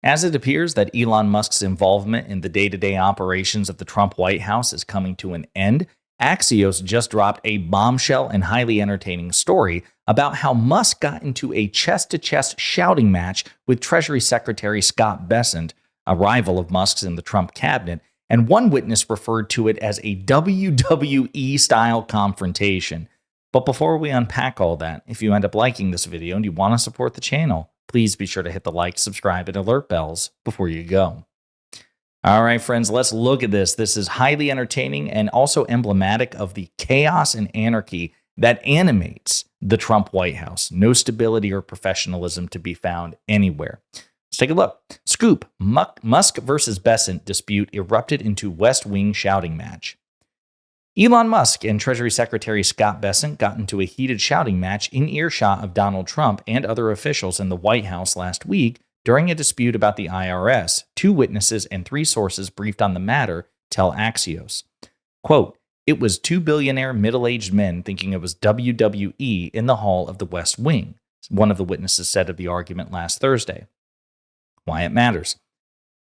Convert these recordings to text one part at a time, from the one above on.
As it appears that Elon Musk's involvement in the day-to-day operations of the Trump White House is coming to an end, Axios just dropped a bombshell and highly entertaining story about how Musk got into a chest-to-chest shouting match with Treasury Secretary Scott Bessent, a rival of Musk's in the Trump cabinet, and one witness referred to it as a WWE-style confrontation. But before we unpack all that, if you end up liking this video and you want to support the channel, please be sure to hit the like, subscribe, and alert bells before you go. All right, friends, let's look at this. This is highly entertaining and also emblematic of the chaos and anarchy that animates the Trump White House. No stability or professionalism to be found anywhere. Let's take a look. Scoop: Musk versus Bessent dispute erupted into West Wing shouting match. Elon Musk and Treasury Secretary Scott Bessent got into a heated shouting match in earshot of Donald Trump and other officials in the White House last week during a dispute about the IRS. Two witnesses and three sources briefed on the matter tell Axios. Quote, "It was two billionaire middle-aged men thinking it was WWE in the hall of the West Wing," one of the witnesses said of the argument last Thursday. Why it matters.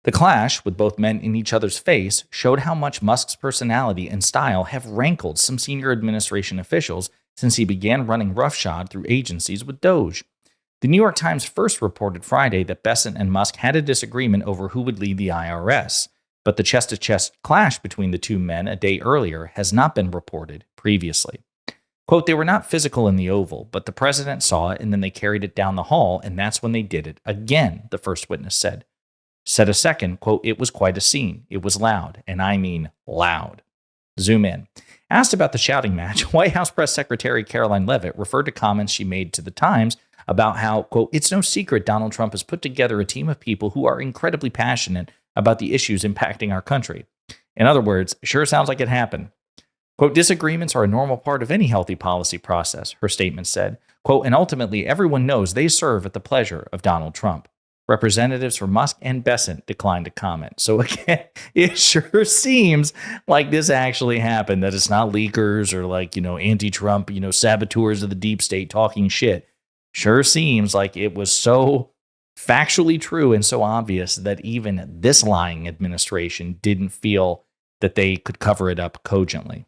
The clash, with both men in each other's face, showed how much Musk's personality and style have rankled some senior administration officials since he began running roughshod through agencies with Doge. The New York Times first reported Friday that Bessent and Musk had a disagreement over who would lead the IRS, but the chest-to-chest clash between the two men a day earlier has not been reported previously. Quote, "They were not physical in the Oval, but the president saw it and then they carried it down the hall, and that's when they did it again," the first witness said. Said a second, quote, "It was quite a scene. It was loud, and I mean loud." Zoom in. Asked about the shouting match, White House Press Secretary Caroline Leavitt referred to comments she made to the Times about how, quote, "It's no secret Donald Trump has put together a team of people who are incredibly passionate about the issues impacting our country." In other words, sure sounds like it happened. Quote, "Disagreements are a normal part of any healthy policy process," her statement said. Quote, "And ultimately, everyone knows they serve at the pleasure of Donald Trump." Representatives from Musk and Bessent declined to comment. So again, it sure seems like this actually happened, that it's not leakers or anti-Trump, saboteurs of the deep state talking shit. Sure seems like it was so factually true and so obvious that even this lying administration didn't feel that they could cover it up cogently.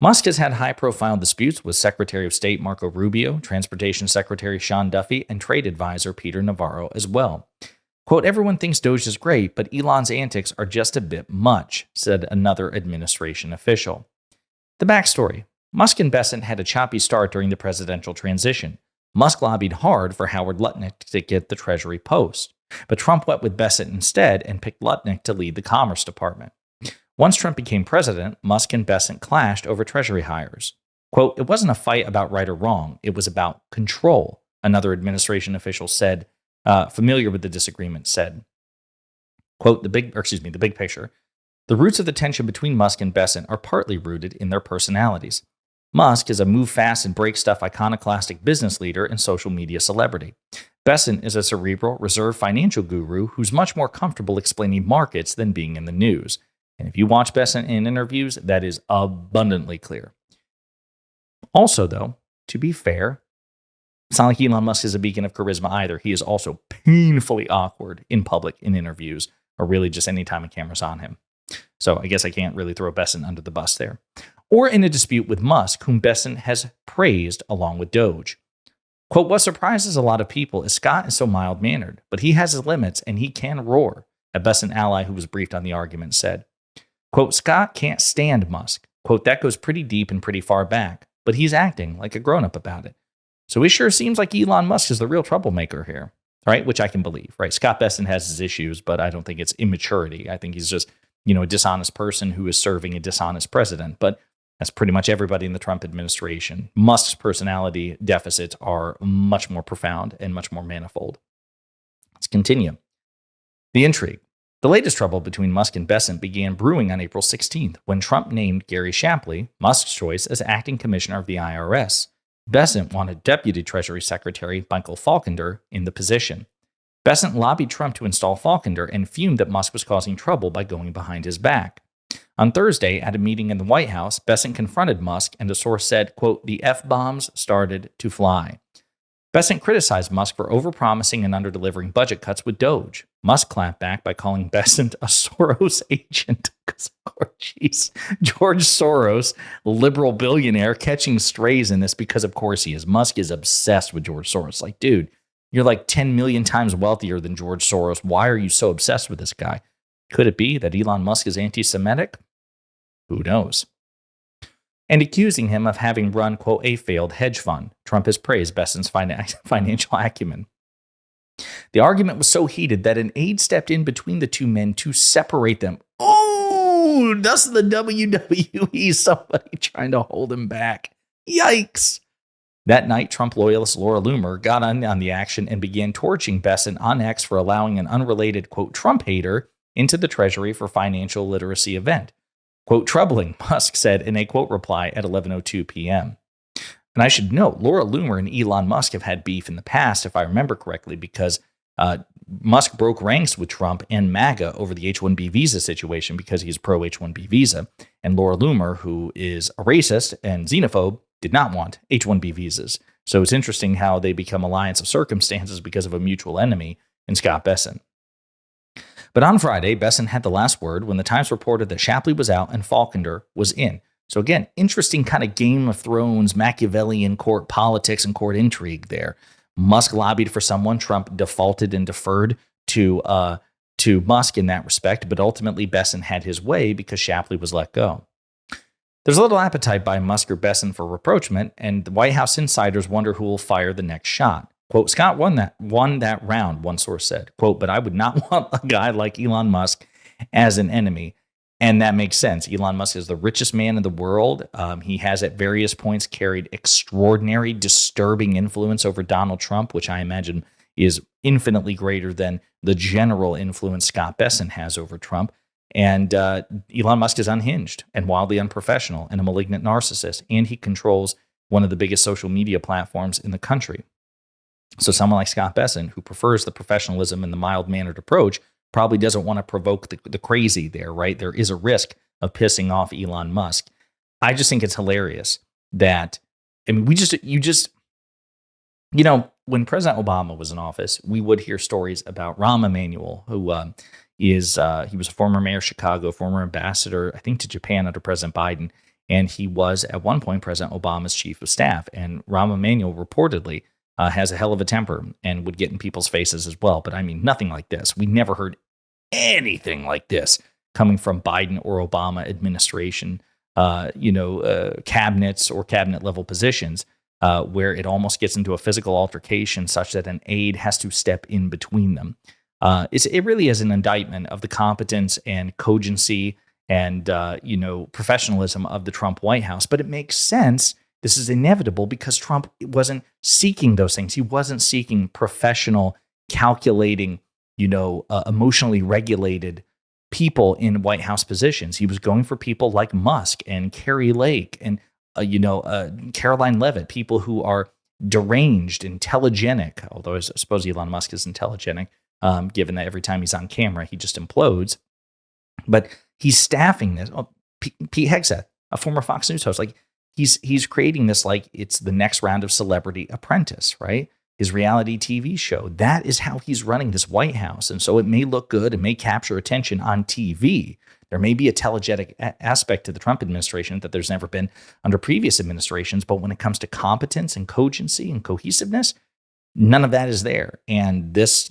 Musk has had high-profile disputes with Secretary of State Marco Rubio, Transportation Secretary Sean Duffy, and Trade Advisor Peter Navarro as well. Quote, "Everyone thinks Doge is great, but Elon's antics are just a bit much," said another administration official. The backstory. Musk and Bessent had a choppy start during the presidential transition. Musk lobbied hard for Howard Lutnick to get the Treasury post, but Trump went with Bessent instead and picked Lutnick to lead the Commerce Department. Once Trump became president, Musk and Bessent clashed over Treasury hires. Quote, "It wasn't a fight about right or wrong. It was about control," another administration official said, familiar with the disagreement, said. Quote, the big picture. "The roots of the tension between Musk and Bessent are partly rooted in their personalities. Musk is a move fast and break stuff iconoclastic business leader and social media celebrity. Bessent is a cerebral, reserved financial guru who's much more comfortable explaining markets than being in the news. And if you watch Bessent in interviews, that is abundantly clear." Also, though, to be fair, it's not like Elon Musk is a beacon of charisma either. He is also painfully awkward in public in interviews, or really just any time a camera's on him. So I guess I can't really throw Bessent under the bus there. Or in a dispute with Musk, whom Bessent has praised along with Doge. Quote, "What surprises a lot of people is Scott is so mild-mannered, but he has his limits and he can roar," a Bessent ally who was briefed on the argument said. Quote, "Scott can't stand Musk. Quote, that goes pretty deep and pretty far back, but he's acting like a grown-up about it. So it sure seems like Elon Musk is the real troublemaker here," right? Which I can believe, right? Scott Bessent has his issues, but I don't think it's immaturity. I think he's just, a dishonest person who is serving a dishonest president. But that's pretty much everybody in the Trump administration. Musk's personality deficits are much more profound and much more manifold. Let's continue. The intrigue. The latest trouble between Musk and Bessent began brewing on April 16th when Trump named Gary Shapley, Musk's choice, as acting commissioner of the IRS. Bessent wanted Deputy Treasury Secretary Michael Falkender in the position. Bessent lobbied Trump to install Falkender and fumed that Musk was causing trouble by going behind his back. On Thursday, at a meeting in the White House, Bessent confronted Musk, and a source said, quote, "The F-bombs started to fly." Bessent criticized Musk for overpromising and underdelivering budget cuts with Doge. Musk clapped back by calling Bessent a Soros agent. Because, of course, geez, George Soros, liberal billionaire, catching strays in this because, of course, he is. Musk is obsessed with George Soros. Like, dude, you're like 10 million times wealthier than George Soros. Why are you so obsessed with this guy? Could it be that Elon Musk is anti-Semitic? Who knows? And accusing him of having run, quote, a failed hedge fund. Trump has praised Bessent's financial acumen. The argument was so heated that an aide stepped in between the two men to separate them. Oh, that's the WWE. Somebody trying to hold him back. Yikes. That night, Trump loyalist Laura Loomer got on the action and began torching Bessent on X for allowing an unrelated, quote, Trump hater into the Treasury for financial literacy event. Quote, troubling, Musk said in a quote reply at 11:02 p.m. And I should note, Laura Loomer and Elon Musk have had beef in the past, if I remember correctly, because Musk broke ranks with Trump and MAGA over the H-1B visa situation because he's pro H-1B visa. And Laura Loomer, who is a racist and xenophobe, did not want H-1B visas. So it's interesting how they become alliance of circumstances because of a mutual enemy in Scott Bessent. But on Friday, Bessent had the last word when the Times reported that Shapley was out and Falconer was in. So again, interesting kind of Game of Thrones, Machiavellian court politics and court intrigue there. Musk lobbied for someone. Trump defaulted and deferred to Musk in that respect, but ultimately Bessent had his way because Shapley was let go. There's a little appetite by Musk or Bessent for rapprochement, and the White House insiders wonder who will fire the next shot. Quote, Scott won that round, one source said. Quote, but I would not want a guy like Elon Musk as an enemy. And that makes sense. Elon Musk is the richest man in the world. He has at various points carried extraordinary, disturbing influence over Donald Trump, which I imagine is infinitely greater than the general influence Scott Bessent has over Trump. And Elon Musk is unhinged and wildly unprofessional and a malignant narcissist. And he controls one of the biggest social media platforms in the country. So someone like Scott Bessent, who prefers the professionalism and the mild-mannered approach, probably doesn't want to provoke the crazy there, right? There is a risk of pissing off Elon Musk. I just think it's hilarious that, I mean, when President Obama was in office, we would hear stories about Rahm Emanuel, who he was a former mayor of Chicago, former ambassador, I think, to Japan under President Biden, and he was at one point President Obama's chief of staff. And Rahm Emanuel reportedly has a hell of a temper and would get in people's faces as well. But I mean, nothing like this. We never heard anything like this coming from Biden or Obama administration, cabinets or cabinet level positions, where it almost gets into a physical altercation such that an aide has to step in between them. It really is an indictment of the competence and cogency and professionalism of the Trump White House. But it makes sense. This is inevitable because Trump wasn't seeking those things. He wasn't seeking professional, calculating, emotionally regulated people in White House positions. He was going for people like Musk and Carrie Lake and, Caroline Leavitt, people who are deranged, intelligenic, although I suppose Elon Musk is intelligenic, given that every time he's on camera, he just implodes. But he's staffing this. Pete Hegseth, a former Fox News host, he's creating this like it's the next round of Celebrity Apprentice, right? His reality TV show. That is how he's running this White House. And so it may look good. It may capture attention on TV. There may be a telegetic aspect to the Trump administration that there's never been under previous administrations. But when it comes to competence and cogency and cohesiveness, none of that is there. And this,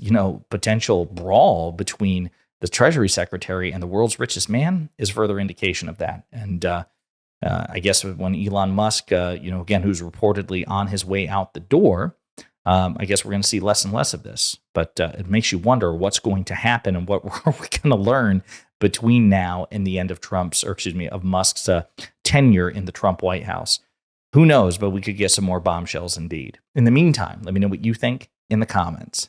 potential brawl between the Treasury Secretary and the world's richest man is further indication of that. And I guess when Elon Musk, again, who's reportedly on his way out the door, I guess we're going to see less and less of this. But it makes you wonder what's going to happen and what we're going to learn between now and the end of of Musk's tenure in the Trump White House. Who knows, but we could get some more bombshells indeed. In the meantime, let me know what you think in the comments.